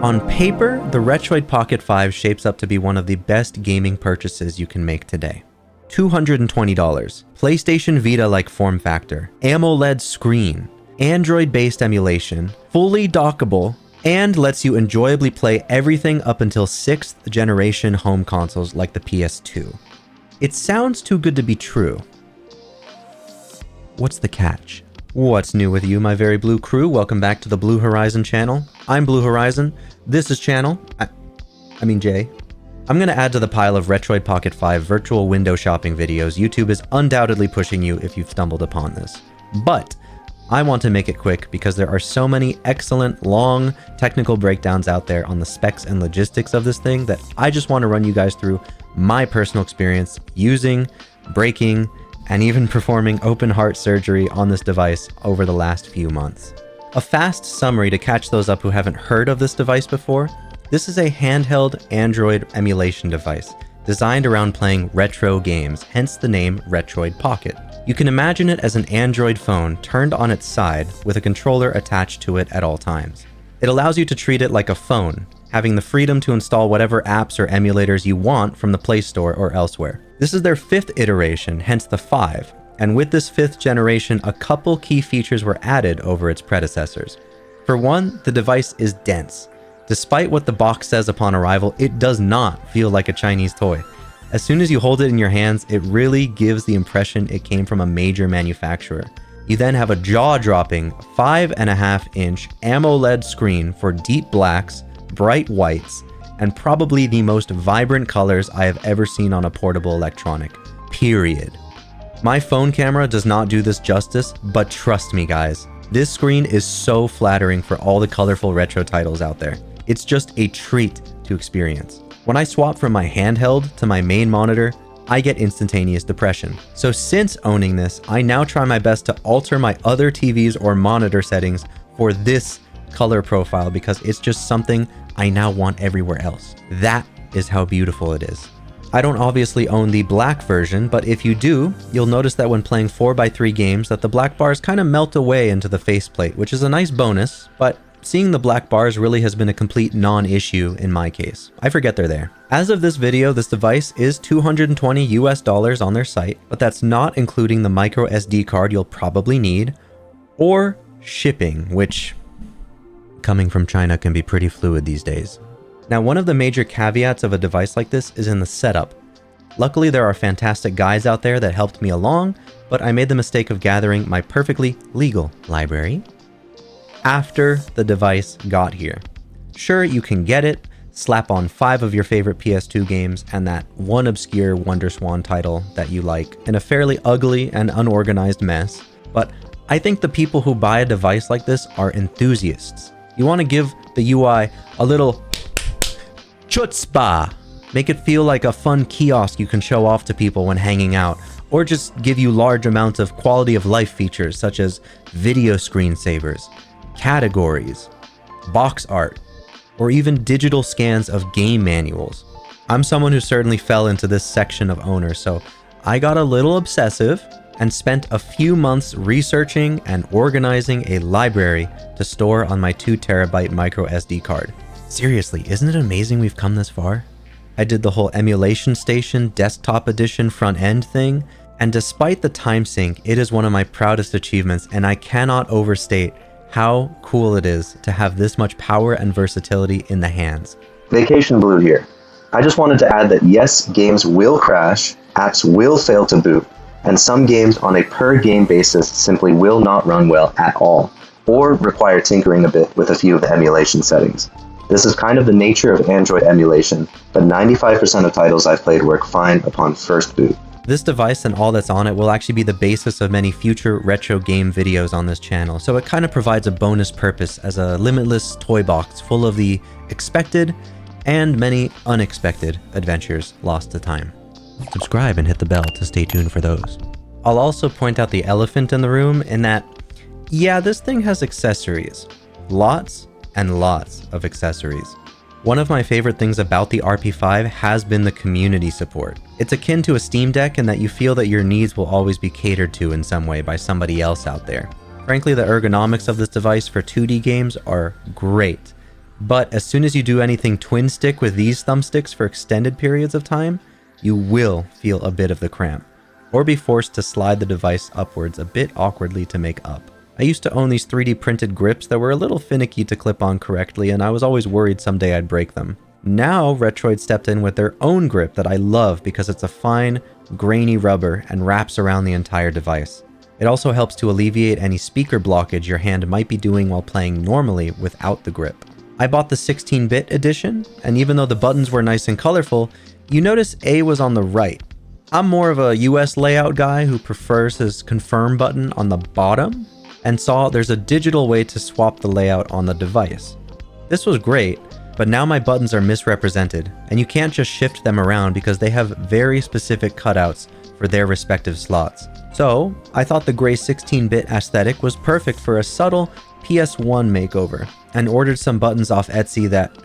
On paper, the Retroid Pocket 5 shapes up to be one of the best gaming purchases you can make today. $220, PlayStation Vita-like form factor, AMOLED screen, Android-based emulation, fully dockable, and lets you enjoyably play everything up until 6th generation home consoles like the PS2. It sounds too good to be true. What's the catch? What's new with you, my very blue crew? Welcome back to the Blue Horizon channel. I'm Blue Horizon. This is channel. I mean Jay. I'm gonna add to the pile of Retroid Pocket 5 virtual window shopping videos YouTube is undoubtedly pushing you if you've stumbled upon this. But I want to make it quick because there are so many excellent, long technical breakdowns out there on the specs and logistics of this thing that I just want to run you guys through my personal experience using, breaking, and even performing open heart surgery on this device over the last few months. A fast summary to catch those up who haven't heard of this device before: this is a handheld Android emulation device designed around playing retro games, hence the name Retroid Pocket. You can imagine it as an Android phone turned on its side with a controller attached to it at all times. It allows you to treat it like a phone, having the freedom to install whatever apps or emulators you want from the Play Store or elsewhere. This is their 5th iteration, hence the 5, and with this 5th generation, a couple key features were added over its predecessors. For one, the device is dense. Despite what the box says upon arrival, it does not feel like a Chinese toy. As soon as you hold it in your hands, it really gives the impression it came from a major manufacturer. You then have a jaw-dropping 5.5-inch AMOLED screen for deep blacks, bright whites, and probably the most vibrant colors I have ever seen on a portable electronic. Period. My phone camera does not do this justice, but trust me guys, this screen is so flattering for all the colorful retro titles out there. It's just a treat to experience. When I swap from my handheld to my main monitor, I get instantaneous depression. So since owning this, I now try my best to alter my other TVs or monitor settings for this color profile because it's just something I now want everywhere else. That is how beautiful it is. I don't obviously own the black version, but if you do, you'll notice that when playing 4x3 games that the black bars kind of melt away into the faceplate, which is a nice bonus, but seeing the black bars really has been a complete non-issue in my case. I forget they're there. As of this video, this device is $220 US on their site, but that's not including the micro SD card you'll probably need, or shipping, which coming from China can be pretty fluid these days. Now, one of the major caveats of a device like this is in the setup. Luckily, there are fantastic guides out there that helped me along, but I made the mistake of gathering my perfectly legal library after the device got here. Sure, you can get it, slap on 5 of your favorite PS2 games and that one obscure WonderSwan title that you like in a fairly ugly and unorganized mess, but I think the people who buy a device like this are enthusiasts. You want to give the UI a little chutzpah, make it feel like a fun kiosk you can show off to people when hanging out, or just give you large amounts of quality of life features such as video screensavers, categories, box art, or even digital scans of game manuals. I'm someone who certainly fell into this section of owners, so I got a little obsessive and spent a few months researching and organizing a library to store on my 2TB micro SD card. Seriously, isn't it amazing we've come this far? I did the whole emulation station desktop edition front end thing, and despite the time sink, it is one of my proudest achievements, and I cannot overstate how cool it is to have this much power and versatility in the hands. Vacation Blue here. I just wanted to add that yes, games will crash, apps will fail to boot, and some games on a per game basis simply will not run well at all, or require tinkering a bit with a few of the emulation settings. This is kind of the nature of Android emulation, but 95% of titles I've played work fine upon first boot. This device and all that's on it will actually be the basis of many future retro game videos on this channel, so it kind of provides a bonus purpose as a limitless toy box full of the expected and many unexpected adventures lost to time. Subscribe and hit the bell to stay tuned for those. I'll also point out the elephant in the room in that, yeah, this thing has accessories. Lots and lots of accessories. One of my favorite things about the RP5 has been the community support. It's akin to a Steam Deck in that you feel that your needs will always be catered to in some way by somebody else out there. Frankly, the ergonomics of this device for 2D games are great. But as soon as you do anything twin stick with these thumbsticks for extended periods of time, you will feel a bit of the cramp, or be forced to slide the device upwards a bit awkwardly to make up. I used to own these 3D printed grips that were a little finicky to clip on correctly, and I was always worried someday I'd break them. Now, Retroid stepped in with their own grip that I love because it's a fine, grainy rubber and wraps around the entire device. It also helps to alleviate any speaker blockage your hand might be doing while playing normally without the grip. I bought the 16-bit edition, and even though the buttons were nice and colorful, you notice A was on the right. I'm more of a US layout guy who prefers his confirm button on the bottom, and saw there's a digital way to swap the layout on the device. This was great, but now my buttons are misrepresented, and you can't just shift them around because they have very specific cutouts for their respective slots. So, I thought the gray 16-bit aesthetic was perfect for a subtle PS1 makeover, and ordered some buttons off Etsy that...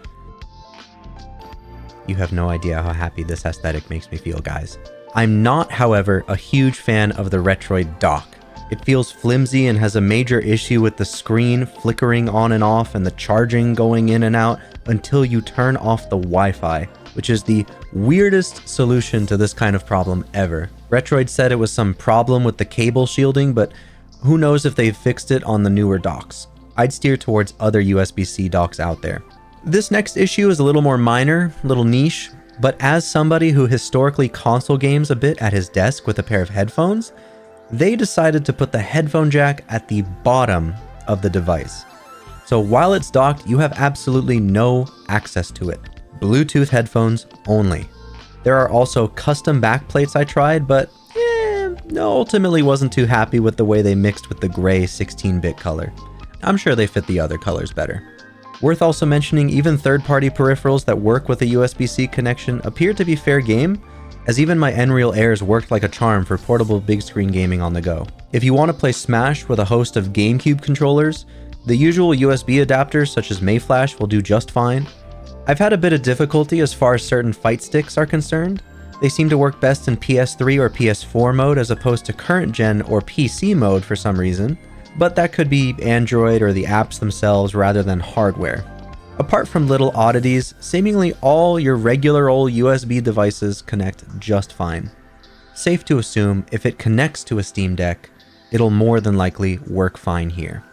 You have no idea how happy this aesthetic makes me feel, guys. I'm not, however, a huge fan of the Retroid dock. It feels flimsy and has a major issue with the screen flickering on and off and the charging going in and out until you turn off the Wi-Fi, which is the weirdest solution to this kind of problem ever. Retroid said it was some problem with the cable shielding, but who knows if they've fixed it on the newer docks. I'd steer towards other USB-C docks out there. This next issue is a little more minor, a little niche, but as somebody who historically console games a bit at his desk with a pair of headphones, they decided to put the headphone jack at the bottom of the device. So while it's docked, you have absolutely no access to it. Bluetooth headphones only. There are also custom backplates I tried, but ultimately wasn't too happy with the way they mixed with the gray 16-bit color. I'm sure they fit the other colors better. Worth also mentioning, even third-party peripherals that work with a USB-C connection appear to be fair game, as even my Nreal Airs worked like a charm for portable big screen gaming on the go. If you want to play Smash with a host of GameCube controllers, the usual USB adapters such as Mayflash will do just fine. I've had a bit of difficulty as far as certain fight sticks are concerned. They seem to work best in PS3 or PS4 mode as opposed to current gen or PC mode for some reason, but that could be Android or the apps themselves rather than hardware. Apart from little oddities, seemingly all your regular old USB devices connect just fine. Safe to assume if it connects to a Steam Deck, it'll more than likely work fine here.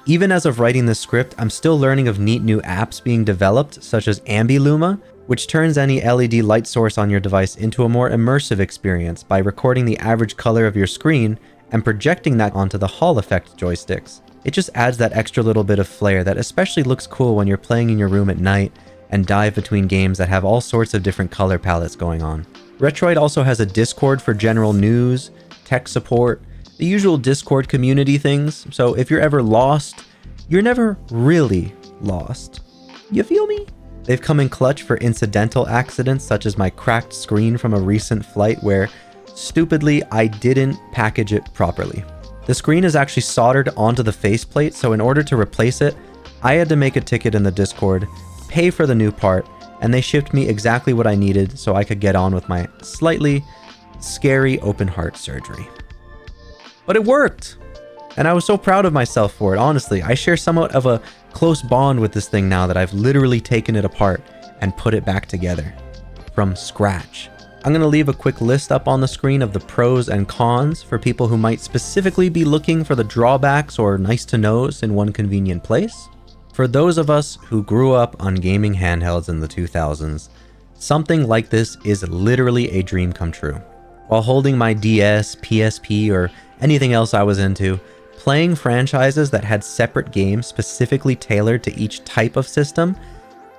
Even as of writing this script, I'm still learning of neat new apps being developed, such as AmbiLuma, which turns any LED light source on your device into a more immersive experience by recording the average color of your screen and projecting that onto the Hall effect joysticks. It just adds that extra little bit of flair that especially looks cool when you're playing in your room at night and dive between games that have all sorts of different color palettes going on. Retroid also has a Discord for general news, tech support, the usual Discord community things, so if you're ever lost, you're never really lost. You feel me? They've come in clutch for incidental accidents such as my cracked screen from a recent flight where, stupidly, I didn't package it properly. The screen is actually soldered onto the faceplate, so in order to replace it, I had to make a ticket in the Discord, pay for the new part, and they shipped me exactly what I needed so I could get on with my slightly scary open heart surgery. But it worked! And I was so proud of myself for it, honestly. I share somewhat of a close bond with this thing now that I've literally taken it apart and put it back together. From scratch. I'm going to leave a quick list up on the screen of the pros and cons for people who might specifically be looking for the drawbacks or nice to knows in one convenient place. For those of us who grew up on gaming handhelds in the 2000s, something like this is literally a dream come true. While holding my DS, PSP, or anything else I was into, playing franchises that had separate games specifically tailored to each type of system,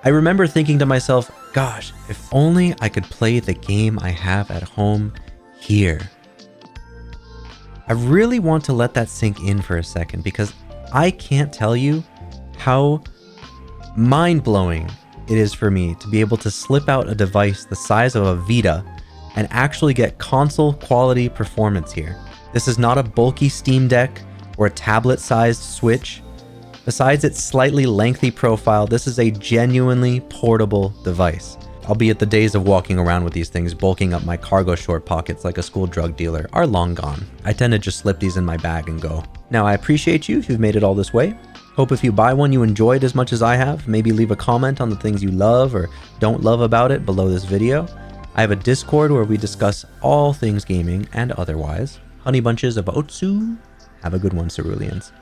I remember thinking to myself, gosh, if only I could play the game I have at home here. I really want to let that sink in for a second because I can't tell you how mind-blowing it is for me to be able to slip out a device the size of a Vita and actually get console quality performance here. This is not a bulky Steam Deck or a tablet-sized Switch. Besides its slightly lengthy profile, this is a genuinely portable device. Albeit the days of walking around with these things bulking up my cargo short pockets like a school drug dealer are long gone. I tend to just slip these in my bag and go. Now I appreciate you if you've made it all this way. Hope if you buy one you enjoyed as much as I have. Maybe leave a comment on the things you love or don't love about it below this video. I have a Discord where we discuss all things gaming and otherwise. Honey bunches of Otsu. Have a good one, Ceruleans.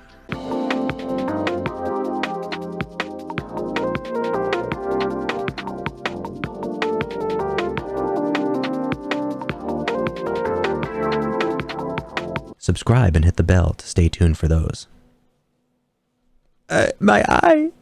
Subscribe and hit the bell to stay tuned for those. My eye!